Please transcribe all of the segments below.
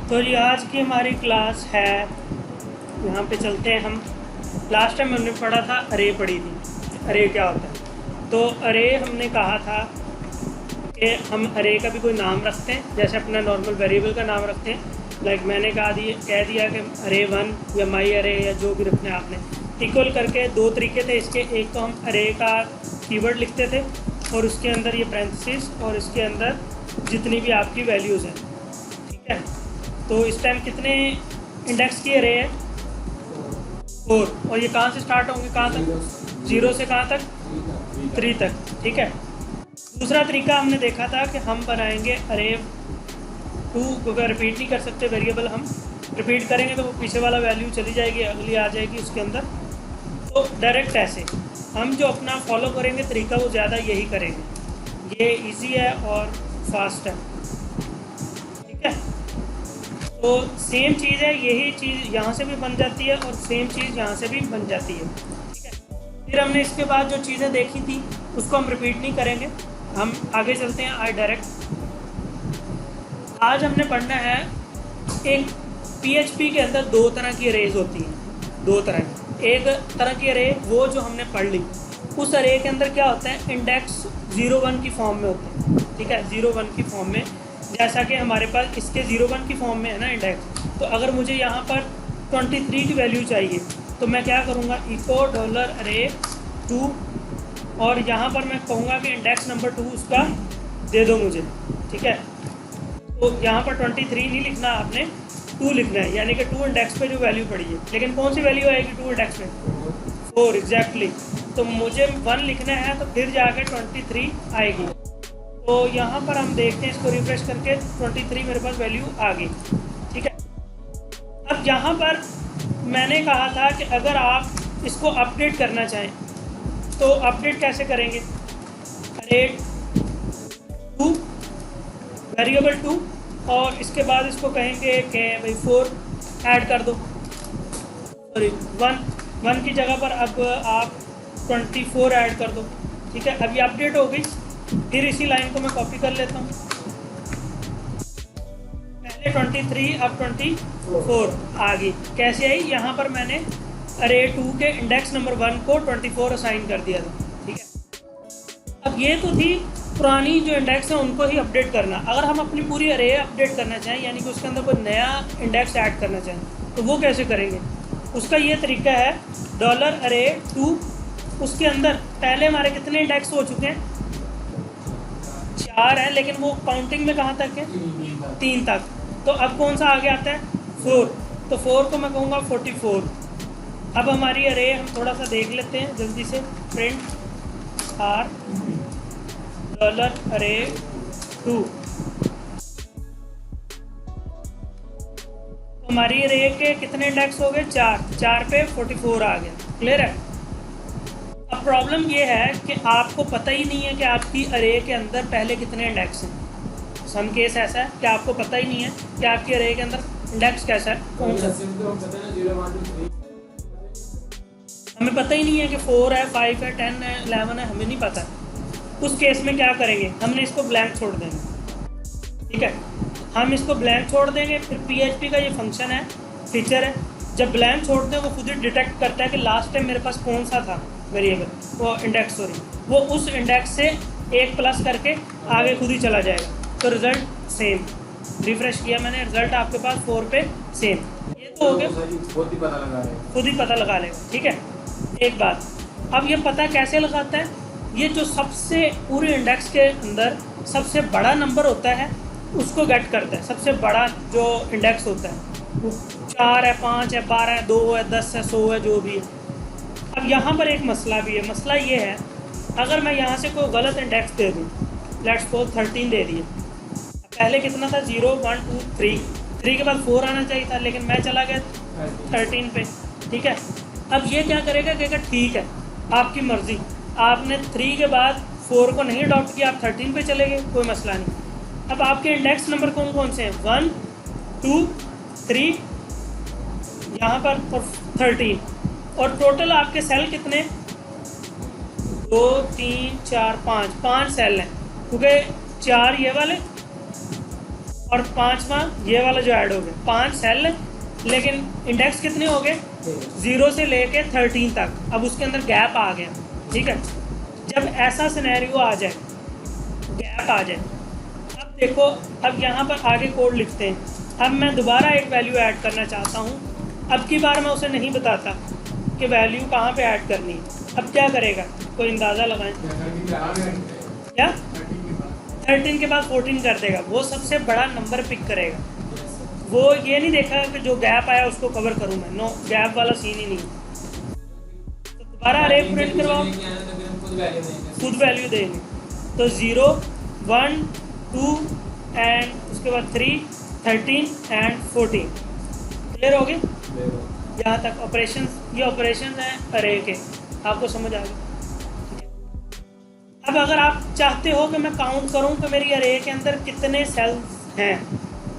तो जी आज की हमारी क्लास है, यहाँ पे चलते हैं हम। लास्ट टाइम हमने पढ़ा था, अरे पढ़ी थी, अरे क्या होता है। तो अरे हमने कहा था कि हम अरे का भी कोई नाम रखते हैं, जैसे अपना नॉर्मल वेरिएबल का नाम रखते हैं। लाइक मैंने कह दिया कि अरे 1 या माई अरे या जो भी रखना है आपने। इक्वल करके दो तरीके थे इसके, एक तो हम अरे का कीवर्ड लिखते थे और उसके अंदर ये पैरेंथेसिस और इसके अंदर जितनी भी आपकी वैल्यूज़ हैं, ठीक है। तो इस टाइम कितने इंडेक्स की अरे है? 4। और ये कहाँ से स्टार्ट होंगे, कहाँ तक? 0 से कहाँ तक? 3 तक, ठीक है। दूसरा तरीका हमने देखा था कि हम बनाएंगे अरे 2 को रिपीट नहीं कर सकते वेरिएबल, हम रिपीट करेंगे तो वो पीछे वाला वैल्यू चली जाएगी, अगली आ जाएगी उसके अंदर। तो डायरेक्ट ऐसे हम जो अपना फॉलो करेंगे तरीका, वो ज़्यादा यही करेंगे। ये इजी है और फास्ट है, ठीक है। तो सेम चीज़ है, यही चीज़ यहाँ से भी बन जाती है और सेम चीज़ यहाँ से भी बन जाती है, ठीक है। फिर हमने इसके बाद जो चीज़ें देखी थी उसको हम रिपीट नहीं करेंगे, हम आगे चलते हैं आज डायरेक्ट। आज हमने पढ़ना है, एक PHP के अंदर 2 तरह की अरेज होती हैं, 2 तरह की। एक तरह की अरे वो जो हमने पढ़ ली, उस अरे के अंदर क्या होता है, इंडेक्स 0-1 की फॉर्म में होते हैं, ठीक है। 0-1 की फॉर्म में, जैसा कि हमारे पास इसके 0-1 की फॉर्म में है ना इंडेक्स। तो अगर मुझे यहाँ पर 23 की वैल्यू चाहिए तो मैं क्या करूँगा, इको $array2, और यहाँ पर मैं कहूँगा कि इंडेक्स नंबर 2 उसका दे दो मुझे, ठीक है। तो यहाँ पर 23 नहीं लिखना आपने, 2 लिखना है, यानी कि 2 इंडेक्स पे जो वैल्यू पड़ी है। लेकिन कौन सी वैल्यू आएगी 2 इंडेक्स में? 4, एग्जैक्टली। तो मुझे 1 लिखना है तो फिर जाके 23 आएगी। तो यहाँ पर हम देखते हैं, इसको रिफ्रेश करके 23 मेरे पास वैल्यू आ गई, ठीक है। अब यहाँ पर मैंने कहा था कि अगर आप इसको अपडेट करना चाहें तो अपडेट कैसे करेंगे, अरे 2 वेरिएबल 2 और इसके बाद इसको कहेंगे कि भाई 4 ऐड कर दो, सॉरी 1 की जगह पर अब आप 24 ऐड कर दो, ठीक है। अब ये अपडेट हो गई। फिर इसी लाइन को मैं कॉपी कर लेता हूँ, पहले 23 अब 24 आ गई। कैसे आई? यहाँ पर मैंने अरे 2 के इंडेक्स नंबर 1 को 24 असाइन कर दिया था, ठीक है। अब ये तो थी पुरानी जो इंडेक्स है उनको ही अपडेट करना। अगर हम अपनी पूरी अरे अपडेट करना चाहें, यानी कि उसके अंदर कोई नया इंडेक्स ऐड करना चाहें, तो वो कैसे करेंगे? उसका ये तरीका है, $array2, उसके अंदर पहले हमारे कितने इंडेक्स हो चुके हैं? 4 हैं, लेकिन वो काउंटिंग में कहाँ तक है? 3 तक। तो अब कौन सा आगे आता है? 4। तो 4 को मैं कहूँगा 44। अब हमारी अरे हम थोड़ा सा देख लेते हैं जल्दी से। प्रिंट आर $array2, तो हमारी अरे के कितने इंडेक्स हो गए? 4 पे 44 आ गया। क्लियर है? अब प्रॉब्लम ये है कि आपको पता ही नहीं है कि आपकी अरे के अंदर पहले कितने इंडेक्स हैं। सम केस ऐसा है कि आपको पता ही नहीं है कि आपकी अरे के अंदर इंडेक्स कैसा है, कौन सा। हमें पता ही नहीं है कि 4 है, 5 है, 10 है, 11 है, हमें नहीं पता। उस केस में क्या करेंगे, हमने इसको ब्लैंक छोड़ देंगे, ठीक है। हम इसको ब्लैंक छोड़ देंगे। फिर PHP का ये फंक्शन है, फीचर है, जब ब्लैंक छोड़ दें वो खुद ही डिटेक्ट करता है कि लास्ट टाइम मेरे पास कौन सा था वेरिएबल, वो इंडेक्स, सॉरी, वो उस इंडेक्स से 1 प्लस करके आगे खुद ही चला जाएगा। तो रिज़ल्ट सेम। रिफ्रेश किया मैंने, रिज़ल्ट आपके पास 4 पे सेम। ये तो हो गया, खुद ही पता लगा लेगा, ठीक है। एक बात, अब ये पता कैसे लगाता है? ये जो सबसे पूरे इंडेक्स के अंदर सबसे बड़ा नंबर होता है उसको गेट करता है। सबसे बड़ा जो इंडेक्स होता है वो 4 है, 5 है, 12 है, 2 है, 10 है, 100 है, जो भी है। अब यहाँ पर एक मसला भी है। मसला ये है, अगर मैं यहाँ से कोई गलत इंडेक्स दे दूँ, लेट्स सपोज 13 दे दिए। पहले कितना था? 0 1 2 3 के बाद 4 आना चाहिए था, लेकिन मैं चला गया 13 पे, ठीक है। अब ये क्या करेगा, कहेगा ठीक है आपकी मर्ज़ी, आपने 3 के बाद 4 को नहीं अडॉप्ट किया, आप 13 पे चले गए, कोई मसला नहीं। अब आपके इंडेक्स नंबर कौन कौन से हैं? 1 2 3 यहाँ पर और 13, और टोटल आपके सेल कितने? 2 3 4 5 सेल हैं, क्योंकि 4 ये वाले और 5वां ये वाला जो ऐड हो गया, 5 सेल, लेकिन इंडेक्स कितने हो गए, 0 से लेके 13 तक। अब उसके अंदर गैप आ गया, ठीक है। जब ऐसा सिनेरियो आ जाए, गैप आ जाए, अब देखो, अब यहाँ पर आगे कोड लिखते हैं। अब मैं दोबारा एक वैल्यू ऐड करना चाहता हूँ। अब की बार मैं उसे नहीं बताता कि वैल्यू कहाँ पे ऐड करनी है। अब क्या करेगा, कोई अंदाज़ा लगाएं क्या? 13 के बाद 14 कर देगा, वो सबसे बड़ा नंबर पिक करेगा। वो ये नहीं देखा कि जो गैप आया उसको कवर करूँ मैं, नो, गैप वाला सीन ही नहीं। तो दोबारा अरे प्रिंट करवाओ, खुद वैल्यू देंगे। तो 0, 1, 2 एंड उसके बाद 3, 13 एंड 14। क्लियर हो गए यहाँ तक ऑपरेशन? ये ऑपरेशन है अरे के, आपको समझ आ गया? अब अगर आप चाहते हो कि मैं काउंट करूं कि मेरी अरे के अंदर कितने सेल्स हैं,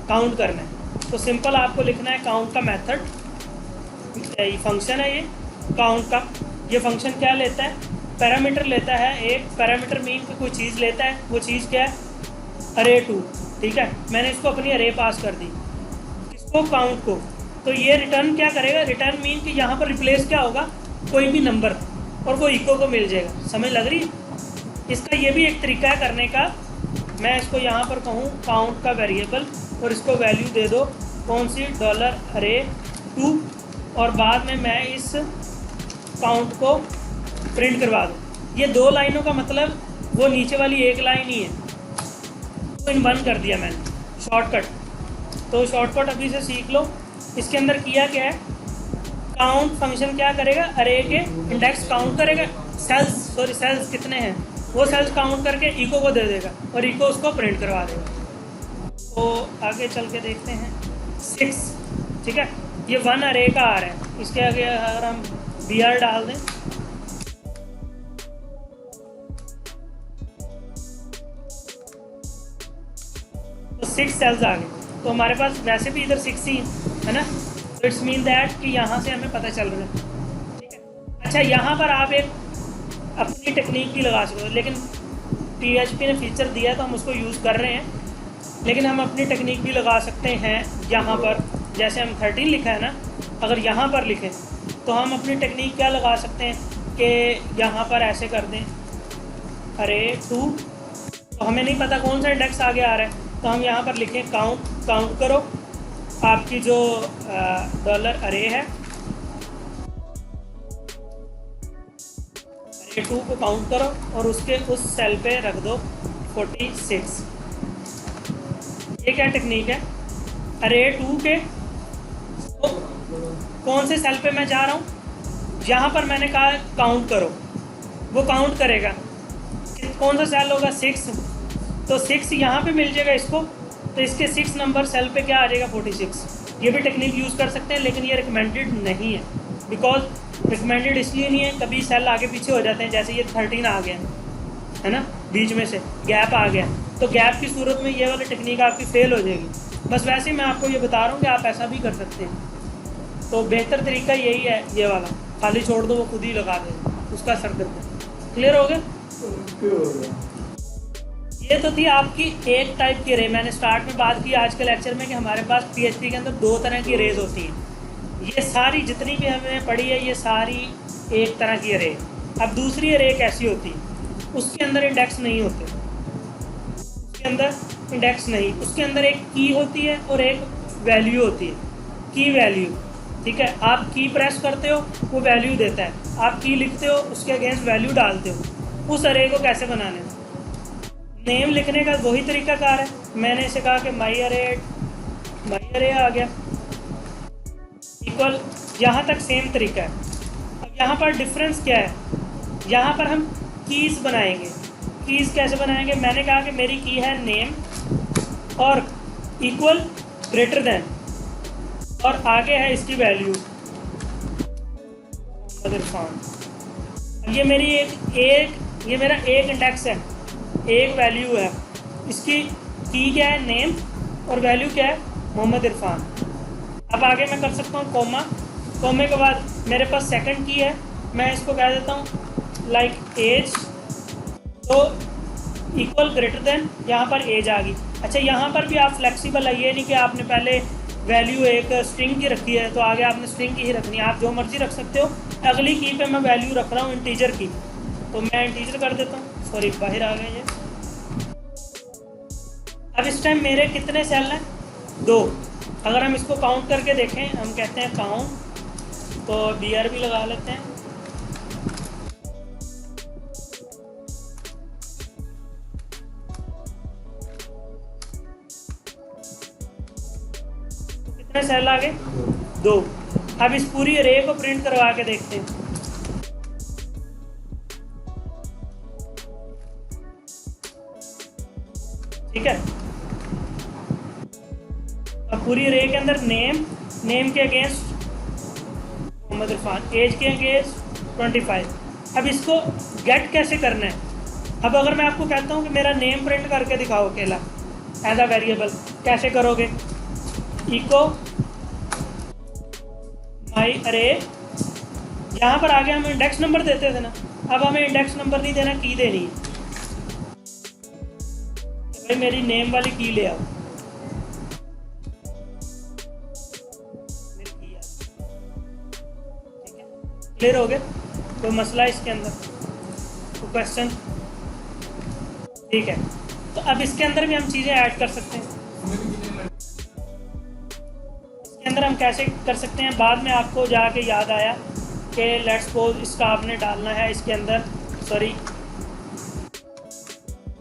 काउंट करना है, तो सिंपल आपको लिखना है काउंट का मेथड, फंक्शन है ये काउंट का। ये फंक्शन क्या लेता है, पैरामीटर लेता है, एक पैरामीटर मीन की कोई चीज़ लेता है। वो चीज़ क्या है, अरे 2, ठीक है। मैंने इसको अपनी अरे पास कर दी, इसको काउंट को। तो ये रिटर्न क्या करेगा, रिटर्न मीन कि यहाँ पर रिप्लेस क्या होगा, कोई भी नंबर, और वो इको को मिल जाएगा। समझ लग रही है? इसका ये भी एक तरीका है करने का। मैं इसको यहाँ पर कहूँ काउंट का वेरिएबल, और इसको वैल्यू दे दो कौन सी, $2, और बाद में मैं इस काउंट को प्रिंट करवा दूँ। ये 2 लाइनों का मतलब वो नीचे वाली एक लाइन ही है, तो इन 1 कर दिया मैंने शॉर्टकट। तो शॉर्टकट अभी से सीख लो। इसके अंदर किया क्या है, काउंट फंक्शन क्या करेगा, अरे के इंडेक्स काउंट करेगा, सेल्स कितने हैं वो सेल्स काउंट करके इको को दे देगा, और इको उसको प्रिंट करवा देगा। तो आगे चल के देखते हैं 6, ठीक है। ये 1 अरे का आ रहा है, इसके आगे अगर हम BR डाल दें तो 6 सेल्स आ गए। तो हमारे पास वैसे भी इधर 6 ही है ना, तो इट्स मीन दैट कि यहाँ से हमें पता चल रहा है, ठीक है। अच्छा, यहाँ पर आप एक अपनी टेक्निक भी लगा सकते हो, लेकिन PHP ने फीचर दिया तो हम उसको यूज़ कर रहे हैं। लेकिन हम अपनी टेक्निक भी लगा सकते हैं यहाँ पर, जैसे हम 13 लिखा है ना, अगर यहाँ पर लिखें तो हम अपनी टेक्निक क्या लगा सकते हैं कि यहाँ पर ऐसे कर दें अरे 2, तो हमें नहीं पता कौन सा इंडेक्स आगे आ रहा है, तो हम यहाँ पर लिखें काउंट करो आपकी जो $अरे है, अरे 2 को काउंट करो और उसके उस सेल पे रख दो 46। ये क्या टेक्निक है, अरे 2 के तो कौन से सेल पे मैं जा रहा हूँ, यहाँ पर मैंने कहा काउंट करो, वो काउंट करेगा। कौन सा सेल होगा, 6, तो 6 यहाँ पे मिल जाएगा इसको, तो इसके 6 नंबर सेल पे क्या आ जाएगा, 46। ये भी टेक्निक यूज़ कर सकते हैं, लेकिन ये रिकमेंडेड नहीं है। बिकॉज रिकमेंडेड इसलिए नहीं है, कभी सेल आगे पीछे हो जाते हैं, जैसे ये 13 आ गया है ना, बीच में से गैप आ गया, तो गैप की सूरत में ये वाली टेक्निक आपकी फेल हो जाएगी। बस वैसे ही मैं आपको ये बता रहा हूँ कि आप ऐसा भी कर सकते हैं। तो बेहतर तरीका यही है, ये वाला खाली छोड़ दो, वो खुद ही लगा दे, उसका असर करते हैं। क्लियर हो गया? ये तो थी आपकी एक टाइप की रे। मैंने स्टार्ट में बात की आज के लेक्चर में कि हमारे पास PHP के अंदर 2 तरह की रेज होती हैं। ये सारी जितनी भी हमने पढ़ी है ये सारी एक तरह की रे। अब दूसरी रे कैसी होती है, उसके अंदर इंडेक्स नहीं होते, उसके अंदर इंडेक्स नहीं, उसके अंदर एक की होती है और एक वैल्यू होती है, की वैल्यू, ठीक है। आप की प्रेस करते हो वो वैल्यू देता है, आप की लिखते हो उसके अगेंस्ट वैल्यू डालते हो। उस अरे को कैसे बनाना है, नेम लिखने का वही तरीकाकार है। मैंने इसे कहा कि माई अरे आ गया इक्वल, यहाँ तक सेम तरीका है। अब यहाँ पर डिफरेंस क्या है, यहाँ पर हम कीज़ बनाएंगे। कीज़ कैसे बनाएंगे, मैंने कहा कि मेरी की है नेम और इक्वल ग्रेटर देन, और आगे है इसकी वैल्यू इरफान। ये मेरी ये मेरा एक इंडेक्स है, एक वैल्यू है, इसकी की क्या है नेम और वैल्यू क्या है मोहम्मद इरफान। अब आगे मैं कर सकता हूँ कोमा, कोमे के बाद मेरे पास सेकंड की है, मैं इसको कह देता हूँ लाइक एज। तो इक्वल ग्रेटर देन, यहाँ पर एज आ गई। अच्छा, यहाँ पर भी आप फ्लेक्सिबल है, ये नहीं कि आपने पहले वैल्यू एक स्ट्रिंग की रखी है तो आगे आपने स्ट्रिंग की ही रखनी है, आप जो मर्जी रख सकते हो। अगली की पे मैं वैल्यू रख रहा हूँ इंटीजर की, तो मैं इंटीजर कर देता हूँ। सॉरी, बाहर आ गए ये। अब इस टाइम मेरे कितने सेल हैं? 2। अगर हम इसको काउंट करके देखें, हम कहते हैं काउंट, तो BR भी लगा लेते हैं। तो कितने सेल आ गए? 2। अब इस पूरी अरे को प्रिंट करवा के देखते हैं। ठीक है, अब पूरी अरे के अंदर नेम के अगेंस्ट मोहम्मद इरफान, एज के अगेंस्ट 25। अब इसको गेट कैसे करना है? अब अगर मैं आपको कहता हूँ कि मेरा नेम प्रिंट करके दिखाओ अकेला एज अ वेरिएबल, कैसे करोगे? इको माई अरे, यहाँ पर आगे हम इंडेक्स नंबर देते थे ना, अब हमें इंडेक्स नंबर नहीं देना, की देनी है। तो भाई मेरी नेम वाली की ले आओ, क्लियर हो गया? कोई मसला है इसके अंदर? कोई क्वेश्चन? ठीक है, तो अब इसके अंदर भी हम चीज़ें ऐड कर सकते हैं। इसके अंदर हम कैसे कर सकते हैं? बाद में आपको जाके याद आया कि लेट्स सपोज इसका आपने डालना है इसके अंदर, सॉरी,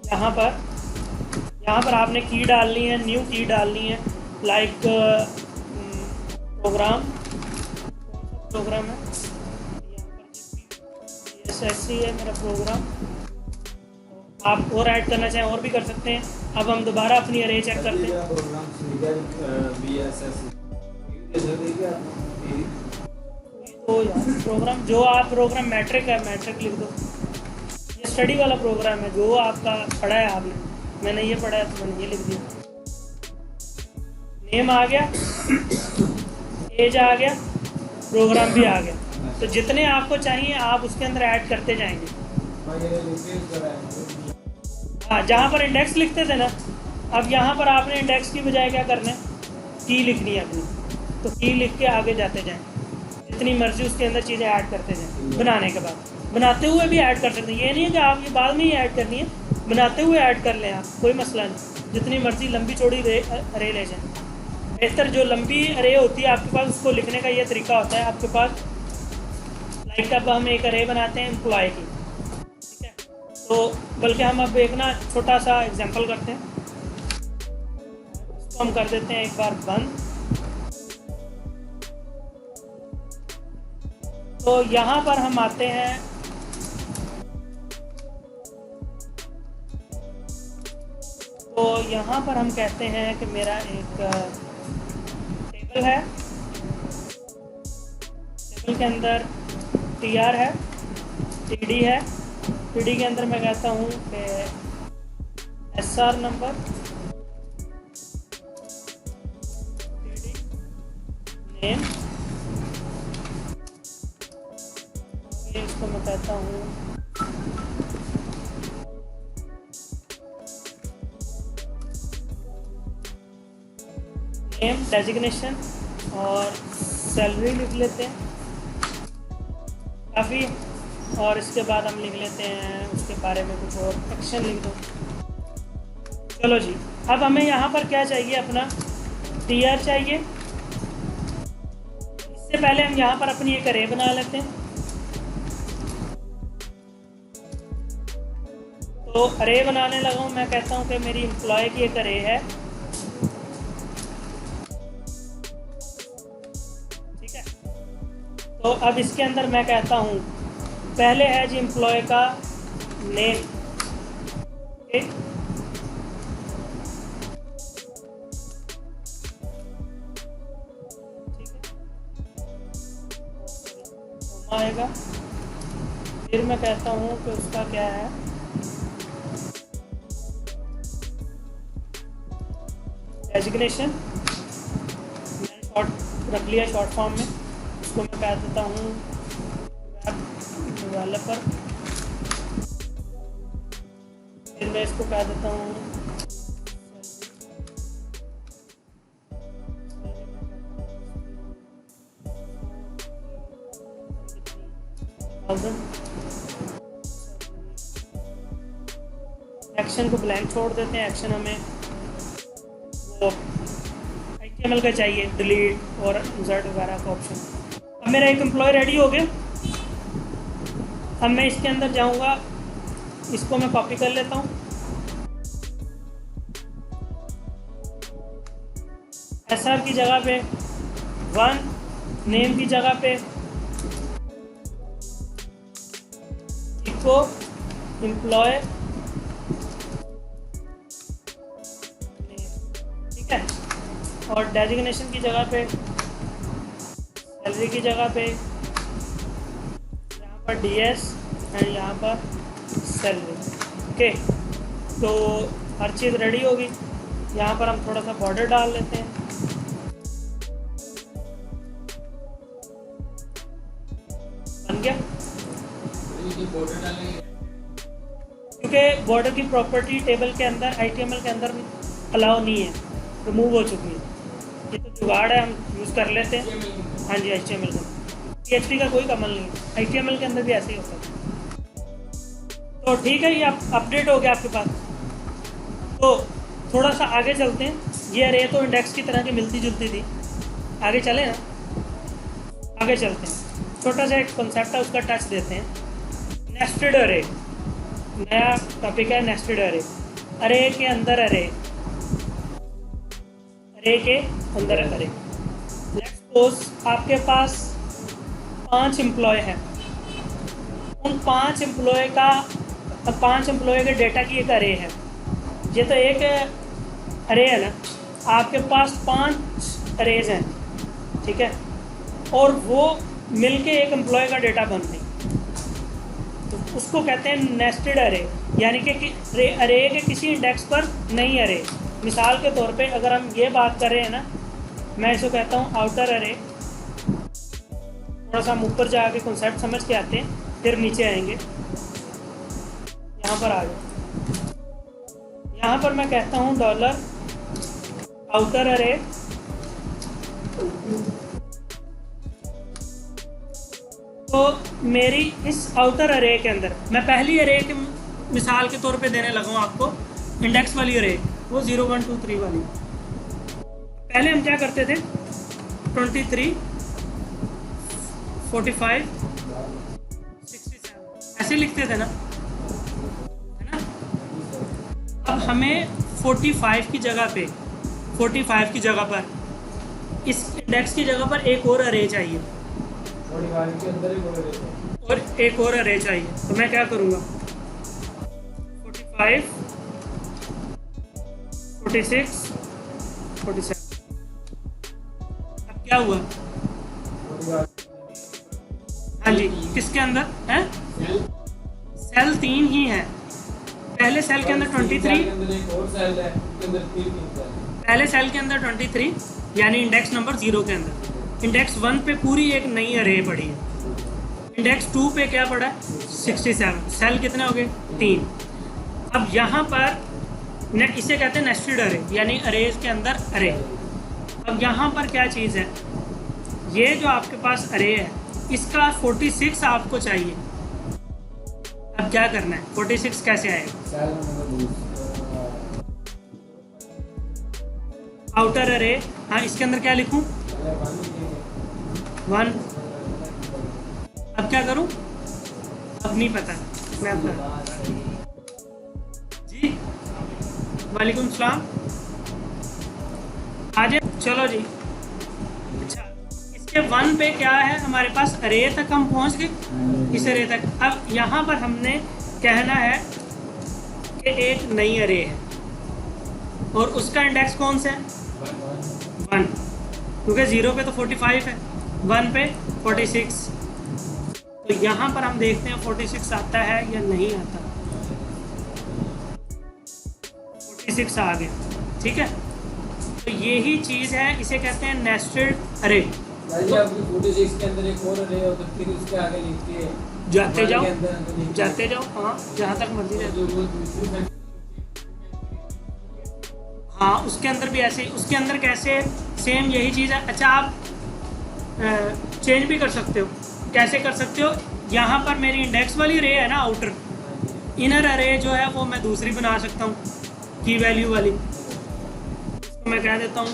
यहाँ पर आपने की डालनी है, न्यू की डालनी है, लाइक प्रोग्राम है, ऐसी है मेरा प्रोग्राम। आप और ऐड करना चाहें और भी कर सकते हैं। अब हम दोबारा अपनी अरे चेक करते हैं। तो यार प्रोग्राम जो आप प्रोग्राम मैट्रिक है, मैट्रिक लिख दो। ये स्टडी वाला प्रोग्राम है जो आपका पढ़ा है आपने, मैंने ये पढ़ा है तो मैंने ये लिख दिया। नेम आ गया, एज आ गया, प्रोग्राम भी आ गया। तो जितने आपको चाहिए आप उसके अंदर ऐड करते जाएंगे। हाँ, जहाँ पर इंडेक्स लिखते थे ना, अब यहाँ पर आपने इंडेक्स की बजाय क्या करना है? की लिखनी है अपनी, तो की लिख के आगे जाते जाएं, जितनी मर्जी उसके अंदर चीज़ें ऐड करते जाएं। बनाने के बाद बनाते हुए भी ऐड कर सकते हैं, ये नहीं है कि आप ये बाद में ही ऐड करनी है, बनाते हुए ऐड कर लें आप, कोई मसला नहीं। जितनी मर्जी लंबी चौड़ी अरे ले जाएँ। बेहतर जो लंबी अरे होती है आपके पास, उसको लिखने का ये तरीका होता है आपके पास। लाइक अब हम एक अरे बनाते हैं एम्प्लॉय की, ठीक है? तो बल्कि हम अब एक ना छोटा सा एग्जांपल करते हैं, इसको हम कर देते हैं एक बार बंद। तो यहाँ पर हम आते हैं, तो यहाँ पर हम कहते हैं कि मेरा एक टेबल है, टेबल के अंदर TR है, TD है, TD के अंदर मैं कहता हूँ कि SR नंबर, TD नेम, इसको मैं कहता हूँ नेम डेजिग्नेशन, और सैलरी लिख लेते हैं काफ़ी, और इसके बाद हम लिख लेते हैं उसके बारे में कुछ और, एक्शन लिख दो। चलो जी, अब हमें यहाँ पर क्या चाहिए? अपना TR चाहिए। इससे पहले हम यहाँ पर अपनी एक अरे बना लेते हैं। तो अरे बनाने लगा हूँ, मैं कहता हूँ कि मेरी एम्प्लॉय की एक अरे है, ठीक है? तो अब इसके अंदर मैं कहता हूँ पहले है जी एम्प्लॉय का नेम, ठीक, आएगा। फिर मैं कहता हूँ कि उसका क्या है, डेजिग्नेशन, मैंने शॉर्ट रख लिया शॉर्ट फॉर्म में, उसको मैं कह देता हूँ वेब डेवलपर, फिर मैं इसको कह देता हूँ एक्शन को ब्लैंक छोड़ देते हैं। एक्शन हमें वो HTML का चाहिए, डिलीट और इंसर्ट वगैरह का ऑप्शन। अब मेरा एक एम्प्लॉय रेडी हो गया। अब मैं इसके अंदर जाऊंगा, इसको मैं कॉपी कर लेता हूँ। SR की जगह पे 1, नेम की जगह पे इको एम्प्लॉय, ठीक है। और डेजिग्नेशन की जगह पे, सैलरी की जगह पे यहाँ पर DS एंड यहाँ पर सैलरी। ओके, तो हर चीज़ रेडी होगी। यहाँ पर हम थोड़ा सा बॉर्डर डाल लेते हैं। बन गया, क्योंकि बॉर्डर की प्रॉपर्टी टेबल के अंदर HTML के अंदर अलाउ नहीं है, रिमूव हो चुकी है। ये तो जुगाड़ है, हम यूज़ कर लेते हैं। हाँ जी, HTML का, PHP का कोई कमाल नहीं है, HTML के अंदर भी ऐसे ही होता है। तो ठीक है, ये अपडेट हो गया आपके पास। तो थोड़ा सा आगे चलते हैं। ये अरे तो इंडेक्स की तरह की मिलती जुलती थी, आगे चले ना, आगे चलते हैं। छोटा सा एक कॉन्सेप्ट है, उसका टच देते हैं। नेस्टेड अरे, नया टॉपिक है नेस्टेड अरे। अरे के अंदर अरे, अरे के अंदर अरे। लेट्स सपोज आपके पास 5 एम्प्लॉय हैं। उन 5 एम्प्लॉय के डेटा की एक अरे है। ये तो एक अरे है ना, आपके पास 5 अरेज हैं, ठीक है, और वो मिलके एक एम्प्लॉय का डेटा बन रही, तो उसको कहते हैं नेस्टेड अरे। यानी कि अरे के किसी इंडेक्स पर नहीं अरे। मिसाल के तौर पे अगर हम ये बात कर रहे हैं ना, मैं इसको कहता हूँ आउटर अरे। थोड़ा सा हम ऊपर जाके कॉन्सेप्ट समझ के आते हैं, फिर नीचे आएंगे। यहाँ पर आ जाओ। यहाँ पर मैं कहता हूँ डॉलर आउटर अरे, तो मेरी इस आउटर अरे के अंदर मैं पहली अरे के मिसाल के तौर पे देने लगा हूँ आपको, इंडेक्स वाली अरे, वो 0 1 2 3 वाली। पहले हम क्या करते थे, 23 45 67 ऐसे लिखते थे ना, है ना। अब हमें 45 की जगह पे, 45 की जगह पर, इस इंडेक्स की जगह पर एक और अरे चाहिए, और एक और अरे चाहिए। तो मैं क्या करूँगा, 45 46 47। अब क्या हुआ, हाँ जी, किसके अंदर है, सेल 3 ही है। पहले सेल के अंदर 23, पहले सेल के अंदर 23 यानी इंडेक्स नंबर 0 के अंदर। इंडेक्स 1 पे पूरी एक नई अरे पड़ी है। इंडेक्स 2 पे क्या पड़ा है, 67। सेल कितने हो गए, 3। अब यहाँ पर इसे कहते हैं नेस्टेड अरे, यानी अरेज के अंदर अरे। अब यहाँ पर क्या चीज़ है, ये जो आपके पास अरे है, इसका 46 आपको चाहिए। अब क्या करना है, 46 कैसे आएगा, आउटर अरे। हाँ, इसके अंदर क्या लिखूं, 1। अब क्या करूं, अब नहीं पता, मैं जी, वालेकुम सलाम, आज चलो जी। अच्छा, इसके 1 पे क्या है, हमारे पास अरे तक हम पहुंच गए, इस अरे तक। अब यहाँ पर हमने कहना है कि एक नई अरे है, और उसका इंडेक्स कौन सा है, 1, क्योंकि 0 पे तो 45 है, 1 पे 46। तो यहाँ पर हम देखते हैं 46 आता है या नहीं आता। 46 आ गया, ठीक है। तो यही चीज़ है, इसे कहते हैं नेस्टेड अरे। 46 के अंदर एक और अरे, और फिर उसके आगे लिखते हैं, जाते जाओ, हाँ, जहाँ तक मर्जी जाए। हाँ उसके अंदर भी ऐसे, उसके अंदर कैसे, सेम यही चीज़ है। अच्छा आप चेंज भी कर सकते हो। कैसे कर सकते हो, यहाँ पर मेरी इंडेक्स वाली रे है ना आउटर, इनर अरे जो है वो मैं दूसरी बना सकता हूँ की वैल्यू वाली। तो मैं कह देता हूँ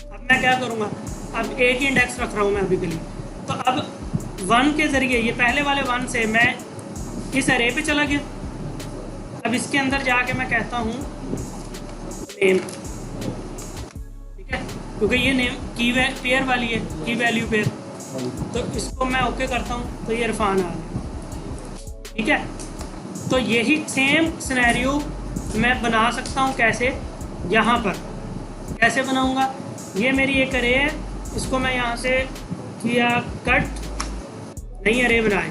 अब मैं क्या करूँगा, अब एक ही इंडेक्स रख रहा हूँ मैं अभी के लिए। तो अब 1 के ज़रिए, ये पहले वाले 1 से मैं इस अरे पे चला गया। अब इसके अंदर जाके मैं कहता हूँ नेम, ठीक है, क्योंकि ये नेम की पेयर वाली है, की वैल्यू पेयर। तो इसको मैं ओके करता हूँ तो ये इरफान आ गया, ठीक है। तो यही सेम सिनेरियो मैं बना सकता हूँ कैसे, यहाँ पर कैसे बनाऊँगा। ये मेरी एक अरे है, इसको मैं यहाँ से किया कट, नई अरे बनाई।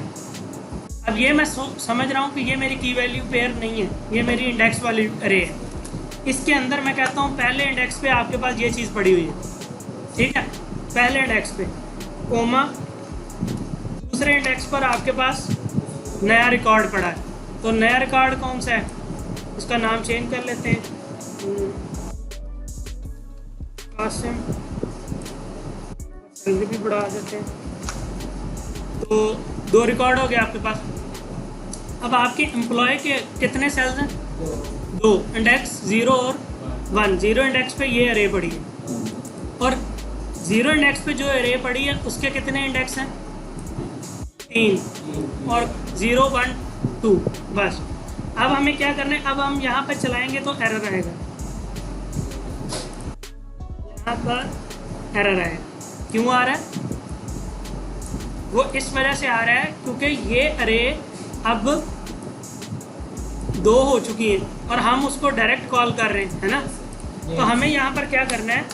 अब ये मैं समझ रहा हूँ कि ये मेरी की वैल्यू पेयर नहीं है, ये मेरी इंडेक्स वाली अरे है। इसके अंदर मैं कहता हूँ पहले इंडेक्स पे आपके पास ये चीज़ पड़ी हुई है, ठीक है, पहले इंडेक्स पे कोमा, दूसरे इंडेक्स पर आपके पास नया रिकॉर्ड पड़ा है। तो नया रिकॉर्ड कौन सा है, उसका नाम चेंज कर लेते हैं, कासिम, सैलरी भी बढ़ा देते हैं। तो 2 रिकॉर्ड हो गए आपके पास। अब आपके एम्प्लॉय के कितने सेल्स हैं, 2, इंडेक्स 0 और 1। 0 इंडेक्स पे ये अरे पड़ी है, और 0 इंडेक्स पे जो अरे पड़ी है उसके कितने इंडेक्स हैं, 3, और 0, 1, 2 बस। अब हमें क्या करना है, अब हम यहाँ पर चलाएंगे तो एरर आएगा, यहाँ पर एरर आएगा। क्यों आ रहा है, वो इस वजह से आ रहा है क्योंकि ये अरे अब 2 हो चुकी है और हम उसको डायरेक्ट कॉल कर रहे हैं, है ना। तो हमें यहाँ पर क्या करना है,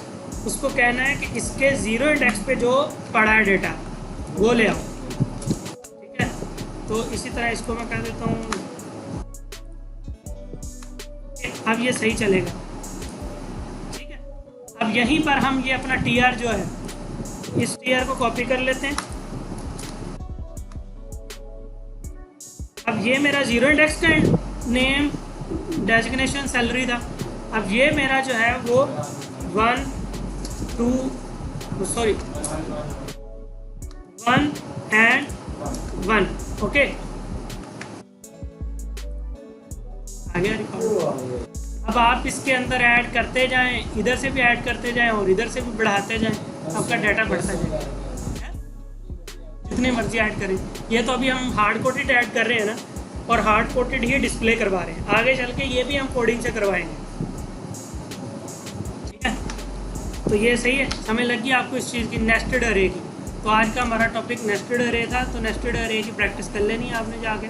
उसको कहना है कि इसके 0 इंडेक्स पे जो पड़ा है डेटा वो ले आओ, ठीक है। तो इसी तरह इसको मैं कह देता हूँ, अब ये सही चलेगा, ठीक है। अब यहीं पर हम ये अपना TR जो है, इस TR को कॉपी कर लेते हैं। अब ये मेरा 0 इंडेक्स का नेम डेजिग्नेशन सैलरी था। अब ये मेरा जो है वो 1 and 1, ओके, आ गया रिकॉर्ड। अब आप इसके अंदर ऐड करते जाएं, इधर से भी ऐड करते जाएं और इधर से भी बढ़ाते जाएं, आपका डाटा बढ़ता जाएगा, जितने मर्जी ऐड करें। ये तो अभी हम हार्ड कोडेड ऐड कर रहे हैं ना, और हार्ड कोडेड ही डिस्प्ले करवा रहे हैं। आगे चल के ये भी हम कोडिंग से करवाएंगे, ठीक है। तो ये सही है, समझ लगी आपको इस चीज़ की, नेस्टेड अरे की। तो आज का हमारा टॉपिक नेस्टेड अरे था। तो नेस्टेड अरे की प्रैक्टिस कर लेनी है आपने जाके।